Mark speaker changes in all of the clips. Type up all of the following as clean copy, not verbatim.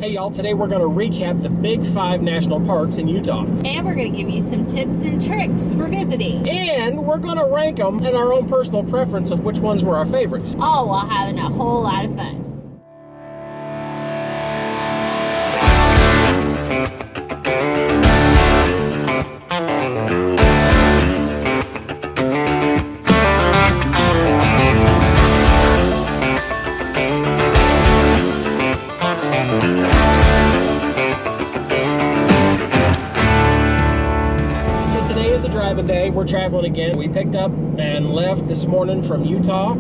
Speaker 1: Hey y'all, today we're going to recap the big 5 national parks in Utah.
Speaker 2: And we're going to give you some tips and tricks for visiting.
Speaker 1: And we're going to rank them in our own personal preference of which ones were our favorites.
Speaker 2: All while having a whole lot of fun.
Speaker 1: Day we're traveling again. We picked up and left this morning from Utah,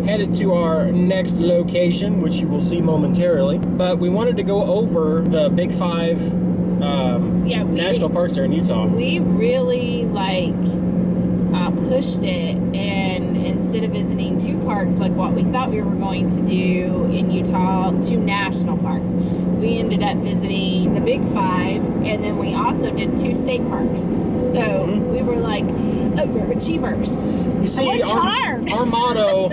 Speaker 1: headed to our next location, which you will see momentarily. But we wanted to go over the big 5 national parks there in Utah.
Speaker 2: We really pushed it, and instead of visiting 2 parks like what we thought we were going to do in Utah, 2 national parks, we ended up visiting the big 5, and then we also did 2 state parks. So we were like overachievers.
Speaker 1: You see, our motto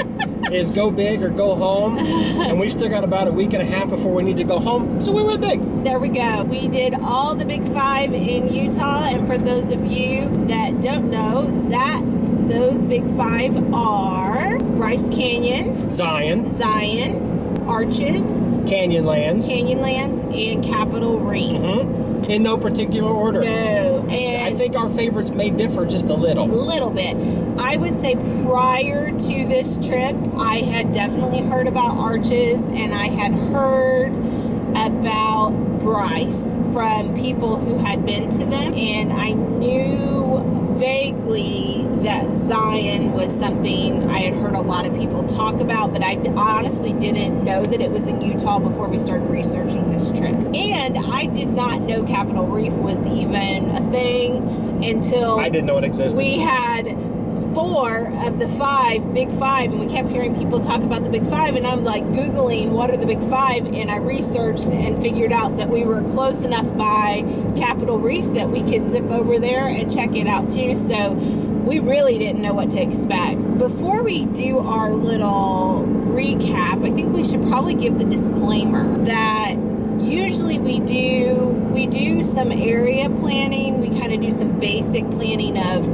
Speaker 1: is go big or go home, and we've still got about a week and a half before we need to go home, so we went big.
Speaker 2: There we go. We did all the big 5 in Utah, and for those of you that don't know, those big 5 are Bryce Canyon,
Speaker 1: Zion,
Speaker 2: Arches,
Speaker 1: Canyonlands,
Speaker 2: and Capitol Reef.
Speaker 1: In no particular order.
Speaker 2: No, and
Speaker 1: I think our favorites may differ just a little.
Speaker 2: Little bit. I would say prior to this trip, I had definitely heard about Arches, and I had heard about Bryce from people who had been to them, and I knew vaguely that Zion was something I had heard a lot of people talk about, but I honestly didn't know that it was in Utah before we started researching this trip. And I did not know Capitol Reef was even a thing until
Speaker 1: I didn't know it existed.
Speaker 2: We had 4 of the 5, big 5, and we kept hearing people talk about the big 5, and I'm like Googling what are the big 5, and I researched and figured out that we were close enough by Capitol Reef that we could zip over there and check it out too, so we really didn't know what to expect. Before we do our little recap, I think we should probably give the disclaimer that usually we do some area planning. We kind of do some basic planning of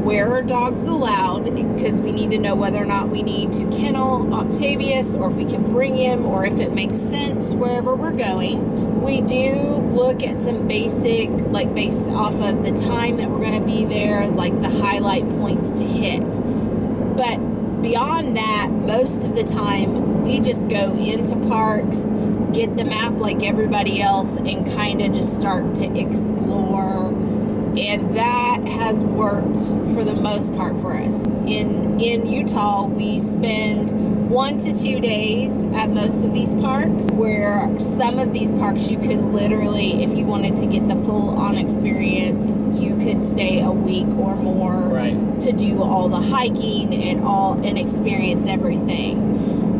Speaker 2: where are dogs allowed, because we need to know whether or not we need to kennel Octavius, or if we can bring him, or if it makes sense wherever we're going. We do look at some basic, based off of the time that we're going to be there, the highlight points to hit. But beyond that, most of the time, we just go into parks, get the map like everybody else, and kind of just start to explore. And that has worked for the most part for us. In Utah, we spend 1 to 2 days at most of these parks, where some of these parks you could literally, if you wanted to get the full-on experience, you could stay a week or more to do all the hiking and experience everything.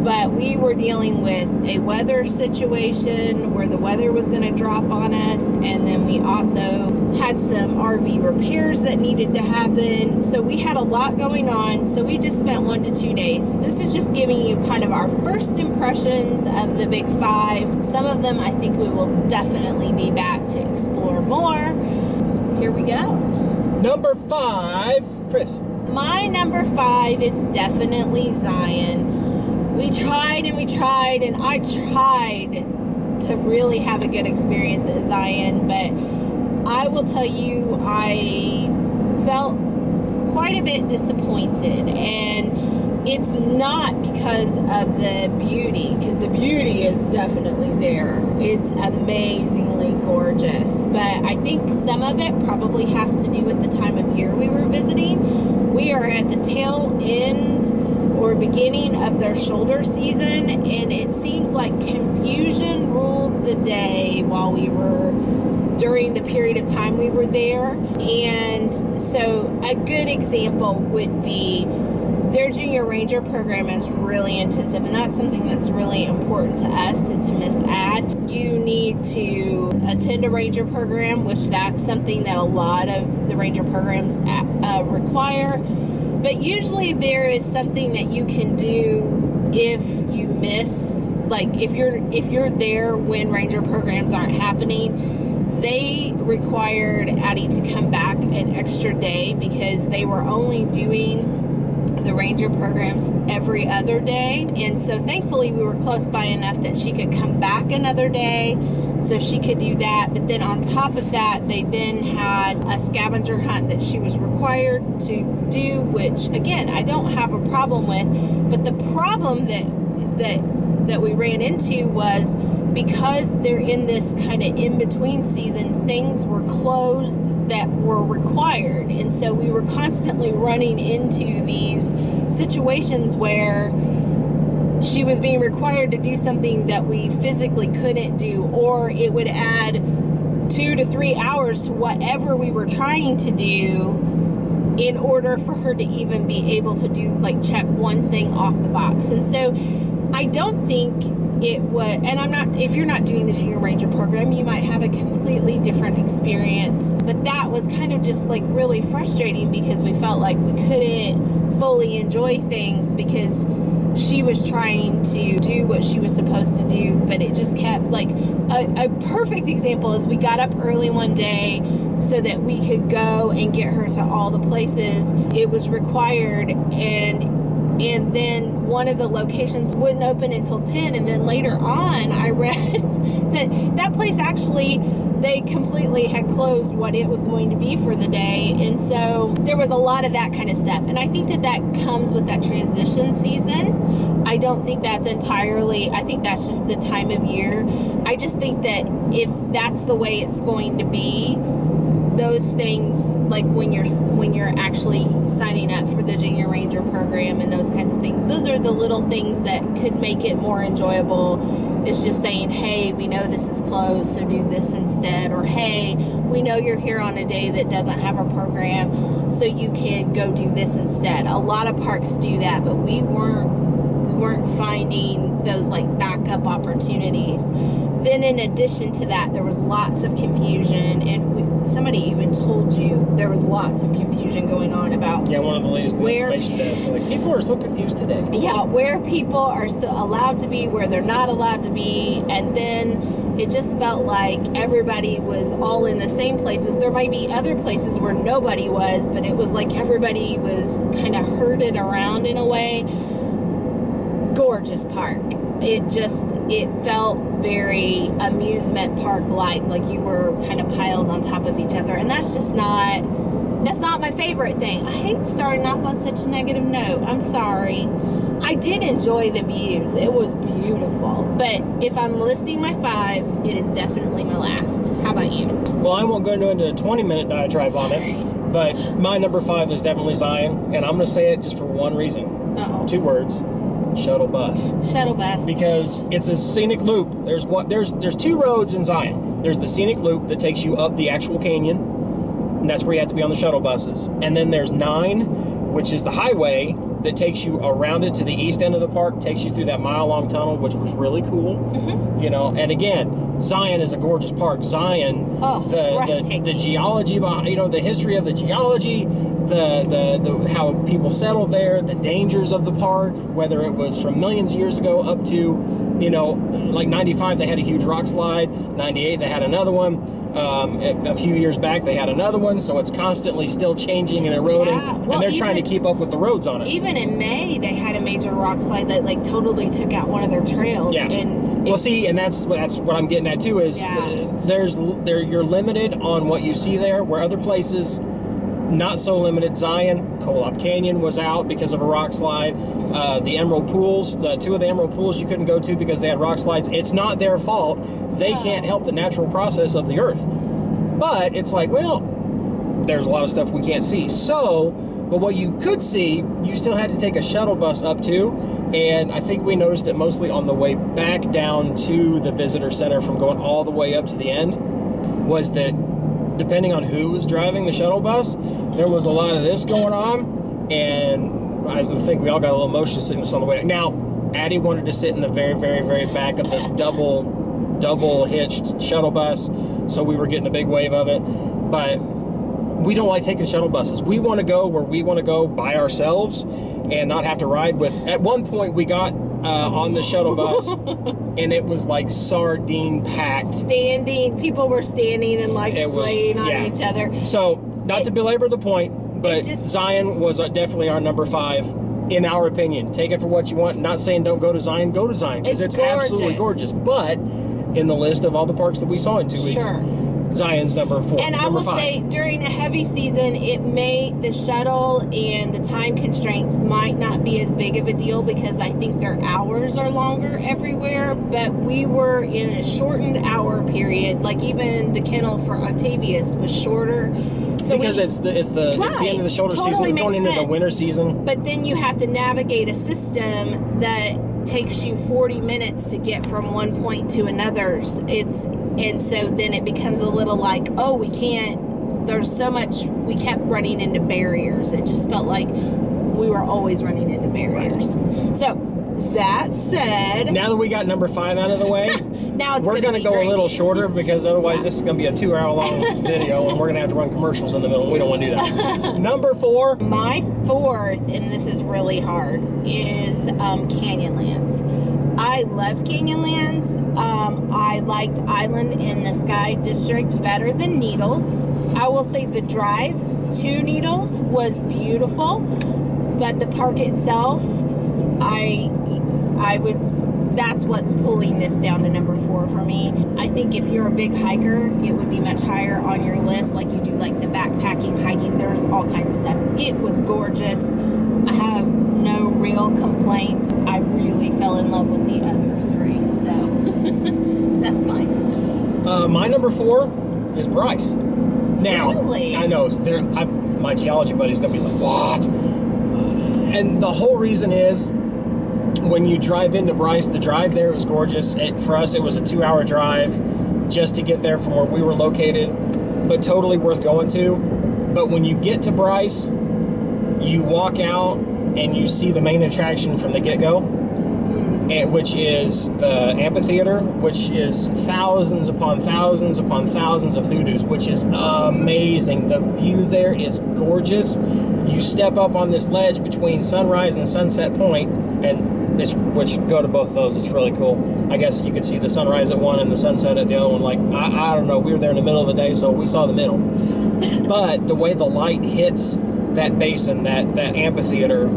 Speaker 2: But we were dealing with a weather situation where the weather was going to drop on us, and then we also had some RV repairs that needed to happen. So we had a lot going on, so we just spent 1 to 2 days. So this is just giving you kind of our first impressions of the big 5. Some of them I think we will definitely be back to explore more. Here we go.
Speaker 1: Number 5, Cris.
Speaker 2: My number 5 is definitely Zion. We tried, and I tried to really have a good experience at Zion, but I will tell you, I felt quite a bit disappointed, and it's not because of the beauty, because the beauty is definitely there. It's amazingly gorgeous, but I think some of it probably has to do with the time of year we were visiting. We are at the tail end or beginning of their shoulder season, and it seems like confusion ruled the day during the period of time we were there. And so a good example would be their junior ranger program is really intensive, and that's something that's really important to us and to Miss Ad. You need to attend a ranger program, which that's something that a lot of the ranger programs require. But usually there is something that you can do if you miss like if you're there when ranger programs aren't happening, they required Addie to come back an extra day because they were only doing the ranger programs every other day. And so thankfully we were close by enough that she could come back another day so she could do that. But then on top of that, they then had a scavenger hunt that she was required to do, which again, I don't have a problem with. But the problem that we ran into was because they're in this kind of in-between season, things were closed that were required. And so we were constantly running into these situations where she was being required to do something that we physically couldn't do, or it would add 2 to 3 hours to whatever we were trying to do in order for her to even be able to do, like, check one thing off the box. And so I don't think it was, and I'm not, if you're not doing the Junior Ranger program, you might have a completely different experience. But that was kind of just like really frustrating because we felt like we couldn't fully enjoy things because she was trying to do what she was supposed to do, but it just kept, like, a perfect example is we got up early one day so that we could go and get her to all the places it was required, and then one of the locations wouldn't open until 10, and then later on I read that place actually, they completely had closed what it was going to be for the day. And so there was a lot of that kind of stuff, and I think that comes with that transition season. I don't think that's entirely, I think that's just the time of year. I just think that if that's the way it's going to be, those things, like when you're actually signing up for the Junior Ranger program and those kinds of things, those are the little things that could make it more enjoyable. It's just saying, hey, we know this is closed, so do this instead. Or, hey, we know you're here on a day that doesn't have a program, so you can go do this instead. A lot of parks do that, but we weren't finding those, like, backup opportunities. Then in addition to that, there was lots of confusion, and somebody even told you there was lots of confusion going on about
Speaker 1: one of the ladies at the information desk, like, people are so confused today.
Speaker 2: Yeah, where people are still allowed to be, where they're not allowed to be, and then it just felt like everybody was all in the same places. There might be other places where nobody was, but it was like everybody was kind of herded around in a way. Gorgeous park. It felt very amusement park-like you were kind of piled on top of each other, and that's not my favorite thing. I hate starting off on such a negative note. I'm sorry. I did enjoy the views. It was beautiful, but if I'm listing my 5, it is definitely my last. How about you?
Speaker 1: Well, I won't go into a 20-minute diatribe on it, but my number 5 is definitely Zion, and I'm going to say it just for one reason.
Speaker 2: Uh-oh.
Speaker 1: 2 words. Shuttle bus.
Speaker 2: Shuttle bus.
Speaker 1: Because it's a scenic loop. There's 2 roads in Zion. There's the scenic loop that takes you up the actual canyon, and that's where you have to be on the shuttle buses. And then there's 9, which is the highway that takes you around it to the east end of the park, takes you through that mile-long tunnel, which was really cool. Mm-hmm. You know, and again, Zion is a gorgeous park. Zion, the geology behind, the history of the geology, the how people settled there, the dangers of the park, whether it was from millions of years ago up to, like 95, they had a huge rock slide. 98, they had another one. A few years back, they had another one, so it's constantly still changing and eroding, and they're trying to keep up with the roads on it.
Speaker 2: Even in May, they had a major rock slide that, like, totally took out one of their trails.
Speaker 1: Yeah. And that's what I'm getting at too. Is you're limited on what you see there, where other places not so limited. Zion, Co-op Canyon was out because of a rock slide. The Emerald Pools, 2 of the Emerald Pools you couldn't go to because they had rock slides. It's not their fault. They can't help the natural process of the earth. But it's like, well, there's a lot of stuff we can't see. So, but what you could see, you still had to take a shuttle bus up to. And I think we noticed it mostly on the way back down to the visitor center from going all the way up to the end, was that depending on who was driving the shuttle bus, there was a lot of this going on, and I think we all got a little motion sickness on the way. Now, Addie wanted to sit in the very, very, very back of this double hitched shuttle bus, so we were getting a big wave of it. But we don't like taking shuttle buses. We want to go where we want to go by ourselves and not have to ride with. At one point, we got on the shuttle bus, and it was like sardine packed.
Speaker 2: Standing, people were standing and like swaying on each other.
Speaker 1: So, not to belabor the point, but Zion was definitely our number 5, in our opinion. Take it for what you want. Not saying don't go to Zion, because it's absolutely gorgeous. But in the list of all the parks that we saw in 2 weeks, Zion's number 4.
Speaker 2: And I will say, during a heavy season, the shuttle and the time constraints might not be as big of a deal because I think their hours are longer everywhere. But we were in a shortened hour period. Like even the kennel for Octavius was shorter. So
Speaker 1: because it's the end of the shoulder season, going into the winter season.
Speaker 2: But then you have to navigate a system that takes you 40 minutes to get from one point to another. And so then it becomes a little like, oh, we can't, there's so much, we kept running into barriers. It just felt like we were always running into barriers. Right. So that said,
Speaker 1: now that we got number 5 out of the way,
Speaker 2: now
Speaker 1: we're going to go a little shorter because otherwise this is going to be a 2-hour long video and we're going to have to run commercials in the middle. We don't want to do that. Number 4.
Speaker 2: My 4th, and this is really hard, is Canyonlands. I loved Canyonlands. I liked Island in the Sky District better than Needles. I will say the drive to Needles was beautiful, but the park itself, that's what's pulling this down to number 4 for me. I think if you're a big hiker, it would be much higher on your list. Like you do like the backpacking, hiking, there's all kinds of stuff. It was gorgeous. I have no real complaints. I really fell in love with the other 3, so that's mine.
Speaker 1: My number 4 is Bryce. Now,
Speaker 2: really?
Speaker 1: I know, my geology buddy's going to be like, what? And the whole reason is, when you drive into Bryce, the drive there was gorgeous. For us, it was a 2-hour drive just to get there from where we were located, but totally worth going to. But when you get to Bryce, you walk out and you see the main attraction from the get-go, which is the amphitheater, which is thousands upon thousands upon thousands of hoodoos, which is amazing. The view there is gorgeous. You step up on this ledge between Sunrise and Sunset Point, and which go to both of those. It's really cool. I guess you could see the sunrise at one and the sunset at the other one. Like, I don't know. We were there in the middle of the day, so we saw the middle. But the way the light hits that basin, that amphitheater,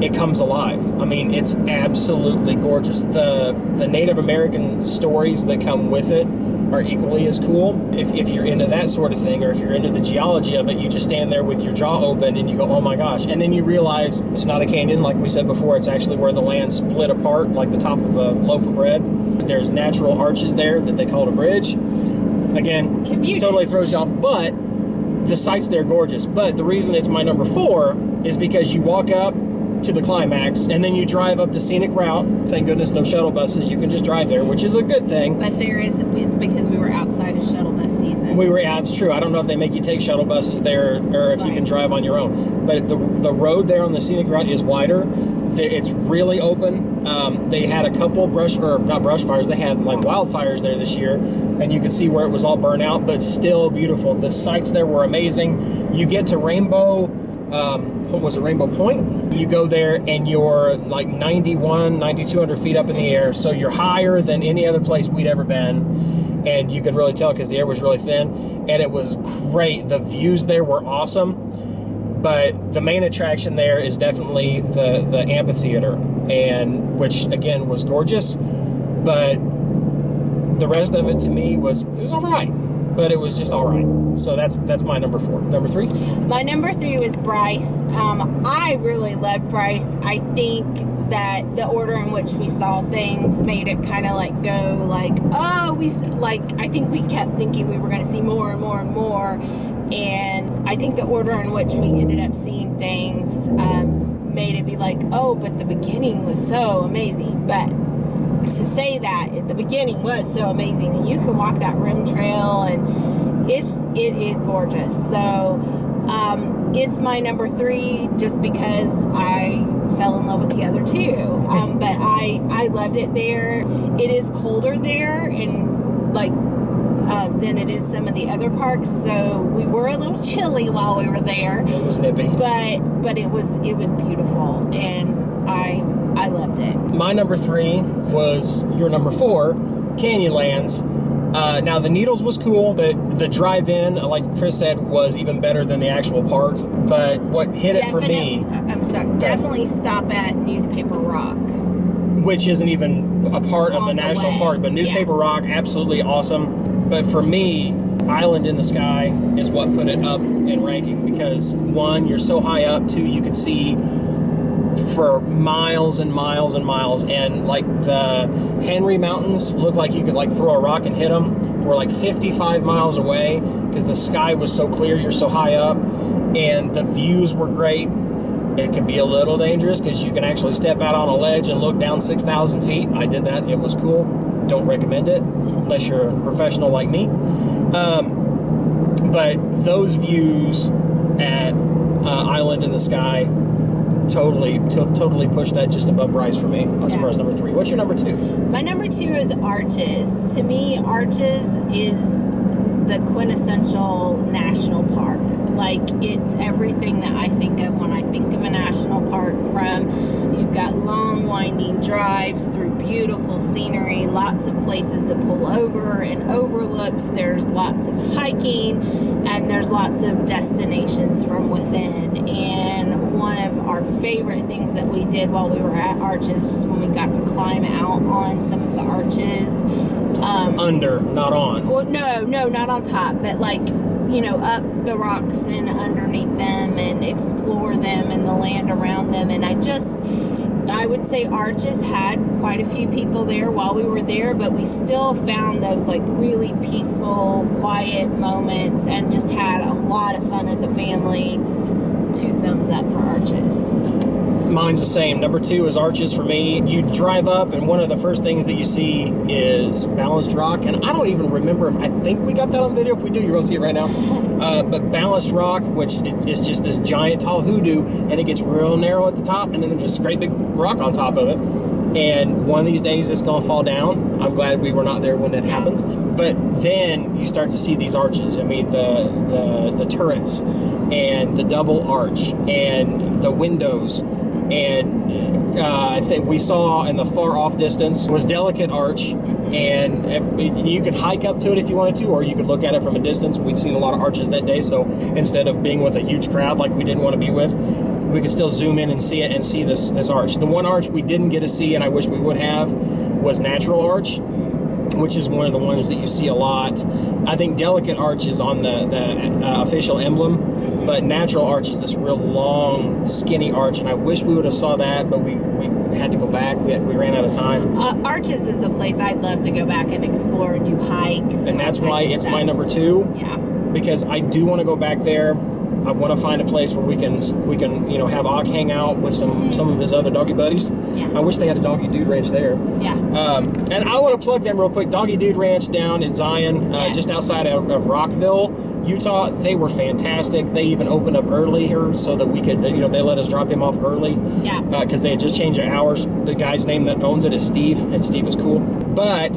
Speaker 1: it comes alive. I mean, it's absolutely gorgeous. The Native American stories that come with it are equally as cool. If you're into that sort of thing, or if you're into the geology of it, you just stand there with your jaw open and you go, oh my gosh. And then you realize it's not a canyon, like we said before. It's actually where the land split apart, like the top of a loaf of bread. There's natural arches there that they call a bridge. Again,
Speaker 2: Confusion.
Speaker 1: Totally throws you off, but the sights there are gorgeous. But the reason it's my number 4 is because you walk up to the climax and then you drive up the scenic route. Thank goodness no shuttle buses. You can just drive there, which is a good thing.
Speaker 2: But it's because we were outside of shuttle bus season.
Speaker 1: It's true. I don't know if they make you take shuttle buses there or if you can drive on your own. But the road there on the scenic route is wider. It's really open. They had a couple not brush fires. They had like wildfires there this year, and you could see where it was all burnt out, but still beautiful. The sights there were amazing. You get to Rainbow. What was it, Rainbow Point? You go there and you're like 9,200 feet up in the air, so you're higher than any other place we'd ever been, and you could really tell because the air was really thin, and it was great. The views there were awesome, but the main attraction there is definitely the amphitheater, and which again was gorgeous, but the rest of it to me was all right. But it was just all right. So that's my number 4. Number 3?
Speaker 2: My number 3 was Bryce. I really loved Bryce. I think that the order in which we saw things made it kind of like go like, oh, I think we kept thinking we were going to see more and more and more. And I think the order in which we ended up seeing things made it be like, oh, but the beginning was so amazing. But to say that the beginning was so amazing, and you can walk that rim trail, and it is gorgeous. So it's my number 3 just because I fell in love with the other 2. But I loved it there. It is colder there and like than it is some of the other parks, so we were a little chilly while we were there.
Speaker 1: It was nippy,
Speaker 2: but it was beautiful, and I loved it.
Speaker 1: My number 3 was your number 4, Canyonlands. Now the Needles was cool, but the drive-in, like Cris said, was even better than the actual park. But what hit it for me...
Speaker 2: I'm sorry. Definitely stop at Newspaper Rock.
Speaker 1: Which isn't even a part of the national park, but Newspaper Rock, absolutely awesome. But for me, Island in the Sky is what put it up in ranking, because 1, you're so high up, 2, you could see for miles and miles and miles, and like the Henry Mountains looked like you could like throw a rock and hit them. We're like 55 miles away because the sky was so clear, you're so high up, and the views were great. It can be a little dangerous because you can actually step out on a ledge and look down 6,000 feet. I did that. It was cool. Don't recommend it unless you're a professional like me. But those views at Island in the Sky totally pushed that just above Bryce for me as far as number 3. What's your number 2?
Speaker 2: My number 2 is Arches. To me, Arches is the quintessential national park. Like, it's everything that I think of when I think of a national park. From, you've got long winding drives through beautiful scenery, lots of places to pull over and overlooks, there's lots of hiking, and there's lots of destinations from within. And one of our favorite things that we did while we were at Arches is when we got to climb out on some of the arches.
Speaker 1: Under, not on.
Speaker 2: Well, no, not on top, but like, you know, up the rocks and underneath them, and explore them and the land around them. And I would say Arches had quite a few people there while we were there, but we still found those like really peaceful, quiet moments, and just had a lot of fun as a family. 2 thumbs up for Arches.
Speaker 1: Mine's the same. Number 2 is Arches for me. You drive up, and one of the first things that you see is Balanced Rock. And I don't even remember I think we got that on video. If we do, you're going to see it right now. But Balanced Rock, which is just this giant tall hoodoo, and it gets real narrow at the top, and then there's just a great big rock on top of it. And one of these days it's going to fall down. I'm glad we were not there when it happens. But then you start to see these arches. I mean, the turrets and the double arch and the windows. And I think we saw in the far off distance was Delicate Arch, and you could hike up to it if you wanted to, or you could look at it from a distance. We'd seen a lot of arches that day, so instead of being with a huge crowd like we didn't want to be with, we could still zoom in and see it and see this arch. The one arch we didn't get to see, and I wish we would have, was Natural Arch, which is one of the ones that you see a lot. I think Delicate Arch is on the official emblem, but Natural Arch is this real long, skinny arch, and I wish we would have saw that, but we had to go back. We ran out of time.
Speaker 2: Arches is a place I'd love to go back and explore and do hikes.
Speaker 1: And that's why it's my number 2.
Speaker 2: Yeah.
Speaker 1: Because I do want to go back there. I want to find a place where we can have Og hang out with some of his other doggy buddies.
Speaker 2: Yeah.
Speaker 1: I wish they had a Doggy Dude Ranch there.
Speaker 2: Yeah.
Speaker 1: And I want to plug them real quick. Doggy Dude Ranch down in Zion, just outside of Rockville, Utah. They were fantastic. They even opened up earlier so that we could, they let us drop him off early.
Speaker 2: Yeah.
Speaker 1: Because they had just changed their hours. The guy's name that owns it is Steve, and Steve is cool. But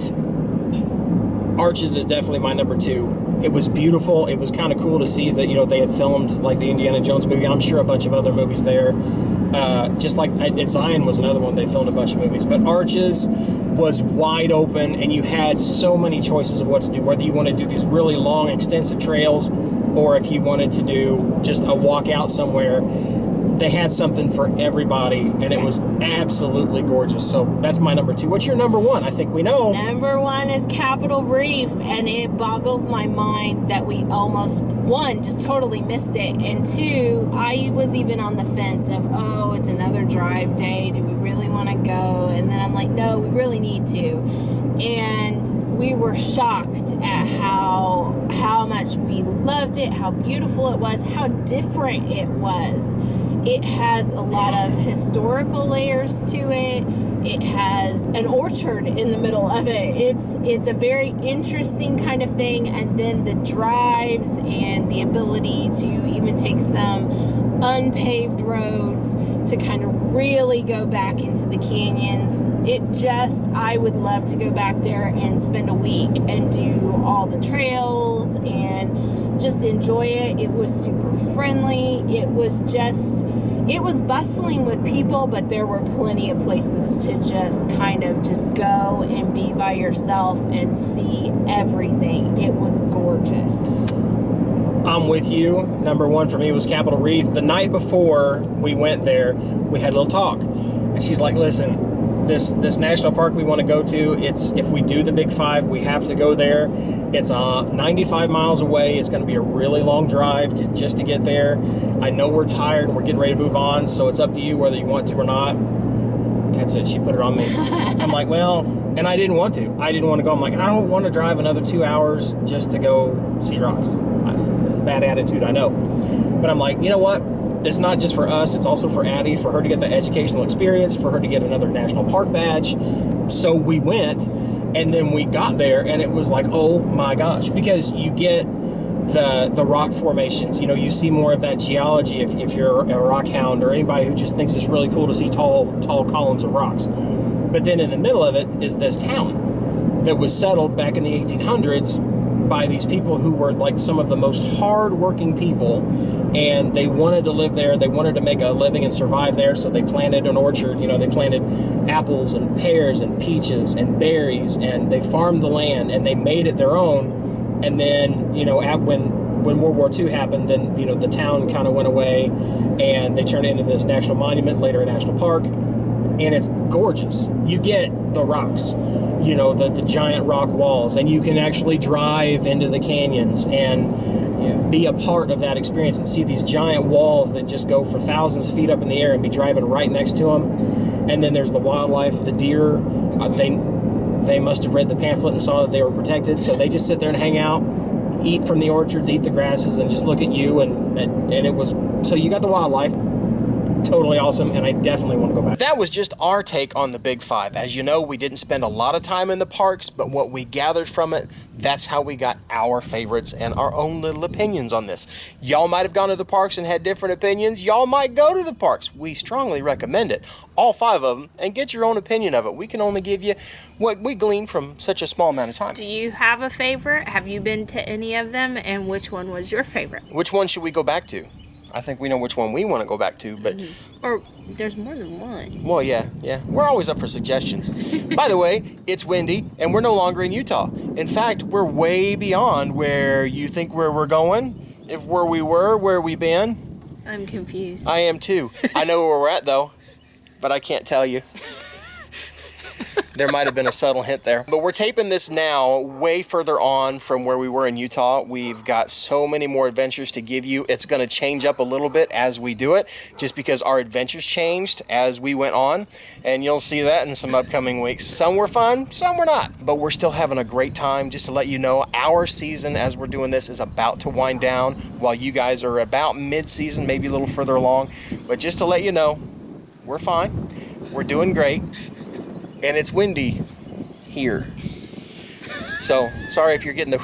Speaker 1: Arches is definitely my number 2. It was beautiful. It was kind of cool to see that, they had filmed like the Indiana Jones movie. I'm sure a bunch of other movies there. Just like Zion was another one. They filmed a bunch of movies. But Arches was wide open, and you had so many choices of what to do, whether you want to do these really long, extensive trails, or if you wanted to do just a walk out somewhere. They had something for everybody, and it was absolutely gorgeous. So that's my number 2. What's your number 1? I think we know.
Speaker 2: Number 1 is Capitol Reef, and it boggles my mind that we almost, 1, just totally missed it, and 2, I was even on the fence of, it's another drive day. Do we really want to go? And then I'm like, no, we really need to. And we were shocked at how much we loved it, how beautiful it was, how different it was. It has a lot of historical layers to it. It has an orchard in the middle of it. It's a very interesting kind of thing. And then the drives and the ability to even take some unpaved roads to kind of really go back into the canyons. I would love to go back there and spend a week and do all the trails and just enjoy it. It was super friendly. It It was bustling with people, but there were plenty of places to just kind of just go and be by yourself and see everything. It was gorgeous.
Speaker 1: I'm with you. Number one for me was Capitol Reef. The night before we went there, we had a little talk. And she's like, listen, this national park we want to go to, it's if we do the Big Five, we have to go there. It's 95 miles away. It's going to be a really long drive just to get there. I know we're tired and we're getting ready to move on, so it's up to you whether you want to or not. That's it. She put it on me. I'm like, well, and I didn't want to. I didn't want to go. I'm like, I don't want to drive another 2 hours just to go see rocks. Bad attitude, I know. But I'm like, you know what? It's not just for us. It's also for Addie, for her to get the educational experience, for her to get another national park badge. So we went, and then we got there, and it was like, oh my gosh, because you get the rock formations. You know, you see more of that geology if you're a rock hound or anybody who just thinks it's really cool to see tall columns of rocks. But then in the middle of it is this town that was settled back in the 1800s by these people who were like some of the most hard-working people, and they wanted to live there. They wanted to make a living and survive there, so they planted an orchard. You know, they planted apples and pears and peaches and berries, and they farmed the land, and they made it their own. And then, you know, when World War II happened, then, you know, the town kind of went away, and they turned it into this national monument, later a national park. And it's gorgeous. You get the rocks, you know, the giant rock walls, and you can actually drive into the canyons and be a part of that experience and see these giant walls that just go for thousands of feet up in the air and be driving right next to them. And then there's the wildlife, the deer. They must have read the pamphlet and saw that they were protected, so they just sit there and hang out, eat from the orchards, eat the grasses, and just look at you. And it was, so you got the wildlife. Totally awesome, and I definitely want to go back. That was just our take on the Big Five. As you know, we didn't spend a lot of time in the parks, but what we gathered from it, that's how we got our favorites and our own little opinions on this. Y'all might have gone to the parks and had different opinions. Y'all might go to the parks. We strongly recommend it, all 5 of them, and get your own opinion of it. We can only give you what we gleaned from such a small amount of time.
Speaker 2: Do you have a favorite? Have you been to any of them, and which one was your favorite?
Speaker 1: Which one should we go back to? I think we know which one we want to go back to, but...
Speaker 2: Or there's more than one.
Speaker 1: Well, yeah. We're always up for suggestions. By the way, it's windy, and we're no longer in Utah. In fact, we're way beyond where you think where we're going. If where we were, where we been.
Speaker 2: I'm confused.
Speaker 1: I am too. I know where we're at, though, but I can't tell you. There might have been a subtle hint there. But we're taping this now way further on from where we were in Utah. We've got so many more adventures to give you. It's going to change up a little bit as we do it, just because our adventures changed as we went on. And you'll see that in some upcoming weeks. Some were fun, some were not. But we're still having a great time. Just to let you know, our season as we're doing this is about to wind down, while you guys are about mid-season, maybe a little further along. But just to let you know, we're fine. We're doing great. And it's windy here. So, sorry if you're getting the...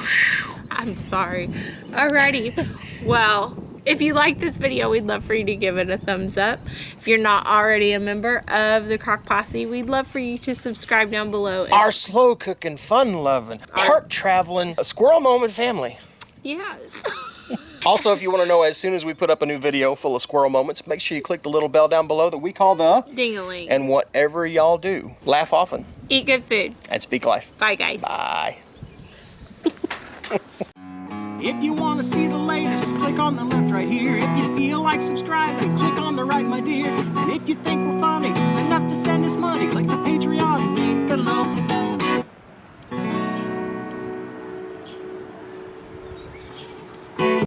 Speaker 2: I'm sorry. Alrighty. Well, if you like this video, we'd love for you to give it a thumbs up. If you're not already a member of the Crock Posse, we'd love for you to subscribe down below.
Speaker 1: Our slow cooking, fun loving, park traveling, squirrel moment family.
Speaker 2: Yes.
Speaker 1: Also, if you want to know as soon as we put up a new video full of squirrel moments, make sure you click the little bell down below that we call the
Speaker 2: Ding-a-ling.
Speaker 1: And whatever y'all do, laugh often.
Speaker 2: Eat good food.
Speaker 1: And speak life.
Speaker 2: Bye, guys.
Speaker 1: Bye. If you want to see the latest, click on the left right here. If you feel like subscribing, click on the right, my dear. And if you think we're funny enough to send us money, click the Patreon link below.